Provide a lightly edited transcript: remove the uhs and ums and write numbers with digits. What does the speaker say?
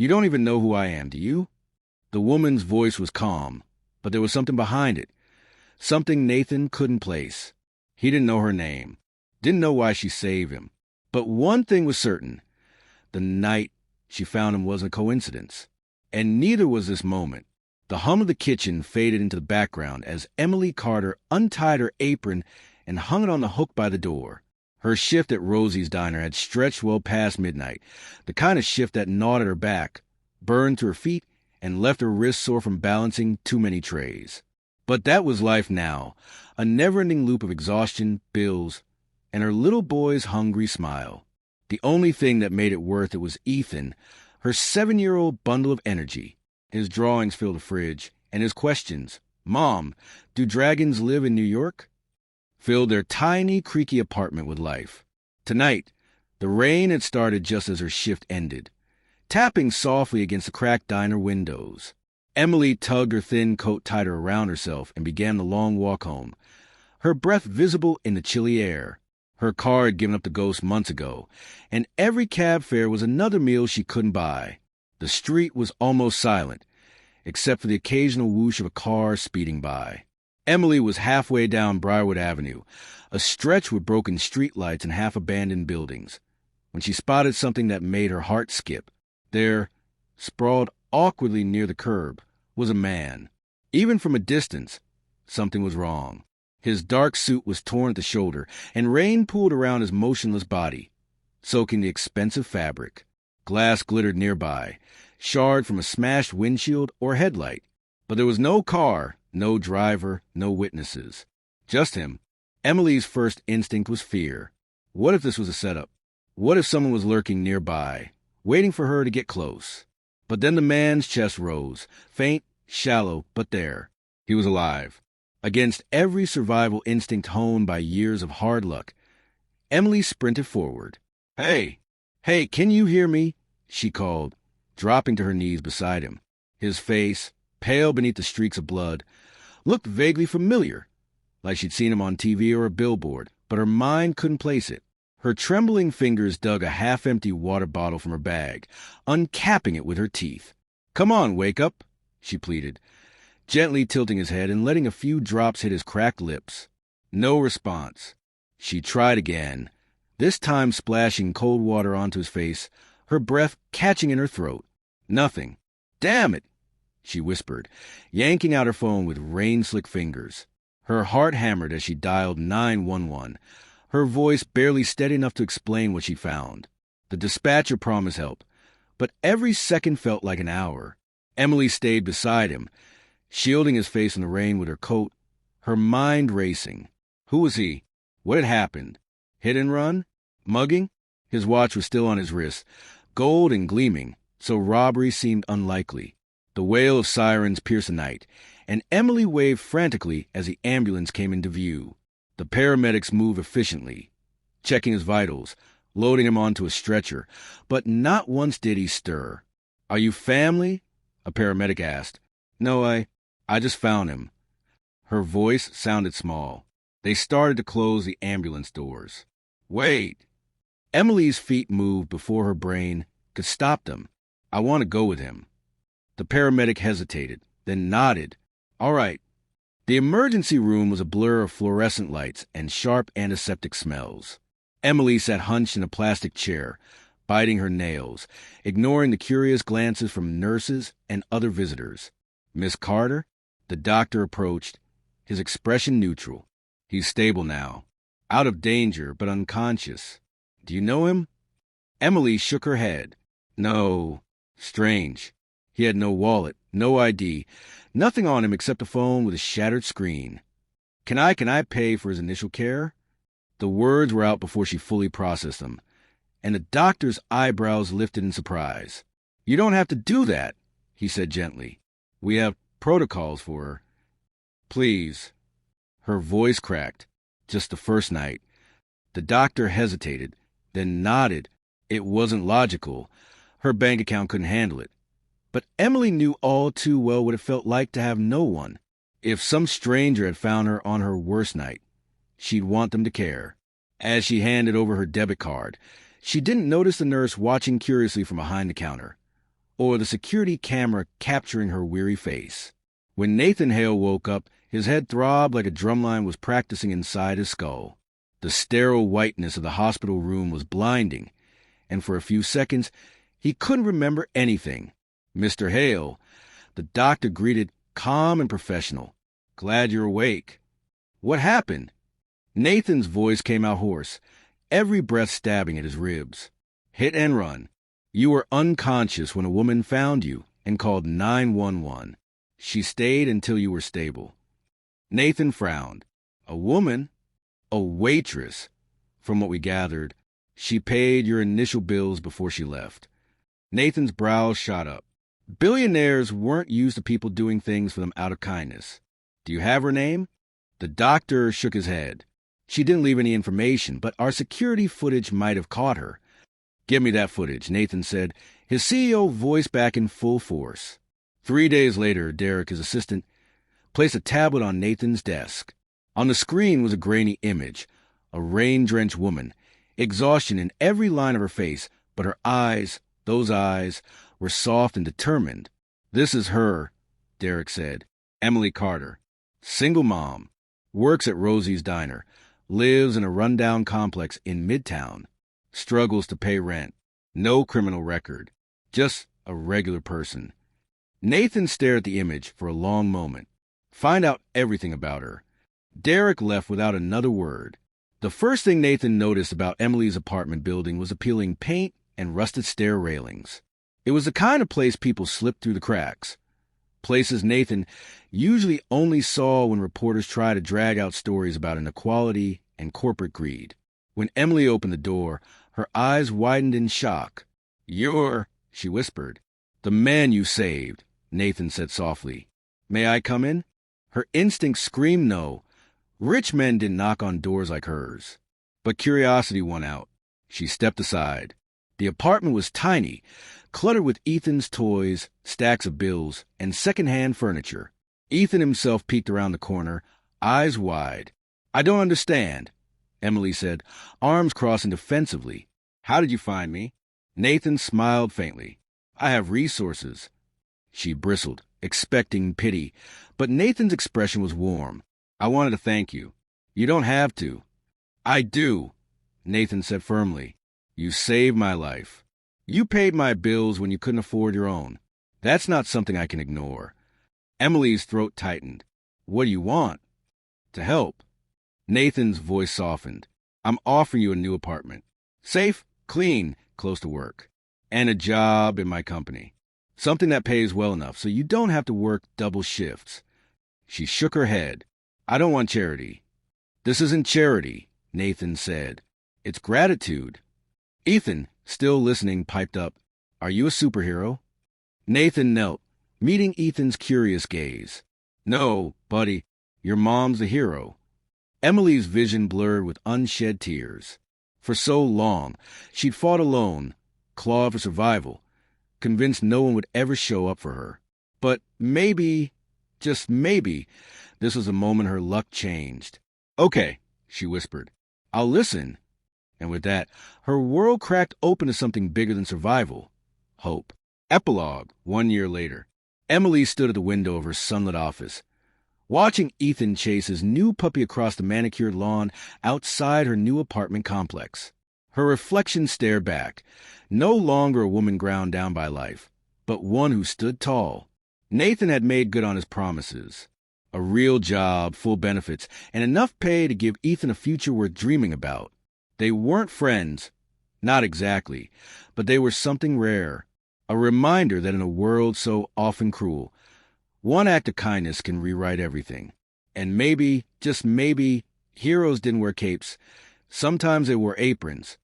You don't even know who I am, do you?" The woman's voice was calm, but there was something behind it. Something Nathan couldn't place. He didn't know her name. Didn't know why she saved him. But one thing was certain. The night she found him wasn't a coincidence. And neither was this moment. The hum of the kitchen faded into the background as Emily Carter untied her apron and hung it on the hook by the door. Her shift at Rosie's Diner had stretched well past midnight, the kind of shift that gnawed at her back, burned to her feet, and left her wrists sore from balancing too many trays. But that was life now, a never-ending loop of exhaustion, bills, and her little boy's hungry smile. The only thing that made it worth it was Ethan, her 7-year-old bundle of energy. His drawings filled the fridge, and his questions, "Mom, do dragons live in New York?" filled their tiny, creaky apartment with life. Tonight, the rain had started just as her shift ended, tapping softly against the cracked diner windows. Emily tugged her thin coat tighter around herself and began the long walk home, her breath visible in the chilly air. Her car had given up the ghost months ago, and every cab fare was another meal she couldn't buy. The street was almost silent, except for the occasional whoosh of a car speeding by. Emily was halfway down Briarwood Avenue, a stretch with broken streetlights and half-abandoned buildings, when she spotted something that made her heart skip. There, sprawled awkwardly near the curb, was a man. Even from a distance, something was wrong. His dark suit was torn at the shoulder, and rain pooled around his motionless body, soaking the expensive fabric. Glass glittered nearby, shard from a smashed windshield or headlight. But there was no car, no driver, no witnesses. Just him. Emily's first instinct was fear. What if this was a setup? What if someone was lurking nearby, waiting for her to get close? But then the man's chest rose, faint, shallow, but there. He was alive. Against every survival instinct honed by years of hard luck, Emily sprinted forward. Hey, can you hear me?" she called, dropping to her knees beside him. His face, pale beneath the streaks of blood, looked vaguely familiar, like she'd seen him on TV or a billboard, but her mind couldn't place it. Her trembling fingers dug a half-empty water bottle from her bag, uncapping it with her teeth. "Come on, wake up," she pleaded, gently tilting his head and letting a few drops hit his cracked lips. No response. She tried again, this time splashing cold water onto his face, her breath catching in her throat. Nothing. "Damn it," she whispered, yanking out her phone with rain-slick fingers. Her heart hammered as she dialed 911, her voice barely steady enough to explain what she found. The dispatcher promised help, but every second felt like an hour. Emily stayed beside him, shielding his face in the rain with her coat, her mind racing. Who was he? What had happened? Hit and run? Mugging? His watch was still on his wrist, gold and gleaming, so robbery seemed unlikely. The wail of sirens pierced the night, and Emily waved frantically as the ambulance came into view. The paramedics moved efficiently, checking his vitals, loading him onto a stretcher, but not once did he stir. "Are you family?" a paramedic asked. "No, I just found him." Her voice sounded small. They started to close the ambulance doors. "Wait." Emily's feet moved before her brain could stop them. "I want to go with him." The paramedic hesitated, then nodded. "All right." The emergency room was a blur of fluorescent lights and sharp antiseptic smells. Emily sat hunched in a plastic chair, biting her nails, ignoring the curious glances from nurses and other visitors. "Miss Carter?" The doctor approached, his expression neutral. "He's stable now. Out of danger, but unconscious. Do you know him?" Emily shook her head. "No. Strange. He had no wallet, no ID, nothing on him except a phone with a shattered screen. Can I pay for his initial care?" The words were out before she fully processed them, and the doctor's eyebrows lifted in surprise. "You don't have to do that," he said gently. "We have protocols for her. Please." Her voice cracked. Just the first night. The doctor hesitated, then nodded. It wasn't logical. Her bank account couldn't handle it. But Emily knew all too well what it felt like to have no one. If some stranger had found her on her worst night, she'd want them to care. As she handed over her debit card, she didn't notice the nurse watching curiously from behind the counter. or the security camera capturing her weary face. When Nathan Hale woke up, his head throbbed like a drumline was practicing inside his skull. The sterile whiteness of the hospital room was blinding, and for a few seconds, he couldn't remember anything. "Mr. Hale," the doctor greeted, calm and professional. "Glad you're awake." "What happened?" Nathan's voice came out hoarse, every breath stabbing at his ribs. "Hit and run. You were unconscious when a woman found you and called 911. She stayed until you were stable." Nathan frowned. "A woman?" "A waitress. From what we gathered, she paid your initial bills before she left." Nathan's brows shot up. Billionaires weren't used to people doing things for them out of kindness. "Do you have her name?" The doctor shook his head. "She didn't leave any information, but our security footage might have caught her." "Give me that footage," Nathan said, his CEO voice back in full force. 3 days later, Derek, his assistant, placed a tablet on Nathan's desk. On the screen was a grainy image, a rain-drenched woman, exhaustion in every line of her face, but her eyes, those eyes, were soft and determined. "This is her," Derek said. "Emily Carter. Single mom. Works at Rosie's Diner. Lives in a rundown complex in Midtown. Struggles to pay rent. No criminal record. Just a regular person." Nathan stared at the image for a long moment. Find out everything about her. Derek left without another word. The first thing Nathan noticed about Emily's apartment building was appealing paint and rusted stair railings. It was the kind of place people slipped through the cracks. Places Nathan usually only saw when reporters tried to drag out stories about inequality and corporate greed. When Emily opened the door, her eyes widened in shock. "You're," she whispered. "The man you saved," Nathan said softly. "May I come in?" Her instincts screamed no. Rich men didn't knock on doors like hers. But curiosity won out. She stepped aside. The apartment was tiny, cluttered with Ethan's toys, stacks of bills, and second-hand furniture. Ethan himself peeked around the corner, eyes wide. "I don't understand," Emily said, arms crossing defensively. "How did you find me?" Nathan smiled faintly. "I have resources." She bristled, expecting pity, but Nathan's expression was warm. "I wanted to thank you." "You don't have to." "I do," Nathan said firmly. "You saved my life. You paid my bills when you couldn't afford your own. That's not something I can ignore." Emily's throat tightened. "What do you want?" "To help." Nathan's voice softened. "I'm offering you a new apartment. Safe, clean, close to work. And a job in my company. Something that pays well enough so you don't have to work double shifts." She shook her head. "I don't want charity." "This isn't charity," Nathan said. "It's gratitude." Ethan, still listening, piped up, "Are you a superhero?" Nathan knelt, meeting Ethan's curious gaze. "No, buddy, your mom's the hero." Emily's vision blurred with unshed tears. For so long, she'd fought alone, clawed for survival, convinced no one would ever show up for her. But maybe, just maybe, this was the moment her luck changed. "Okay," she whispered. "I'll listen." And with that, her world cracked open to something bigger than survival. Hope. Epilogue, 1 year later. Emily stood at the window of her sunlit office, watching Ethan chase his new puppy across the manicured lawn outside her new apartment complex. Her reflection stared back, no longer a woman ground down by life, but one who stood tall. Nathan had made good on his promises. A real job, full benefits, and enough pay to give Ethan a future worth dreaming about. They weren't friends, not exactly, but they were something rare. A reminder that in a world so often cruel, one act of kindness can rewrite everything. And maybe, just maybe, heroes didn't wear capes. Sometimes they wore aprons,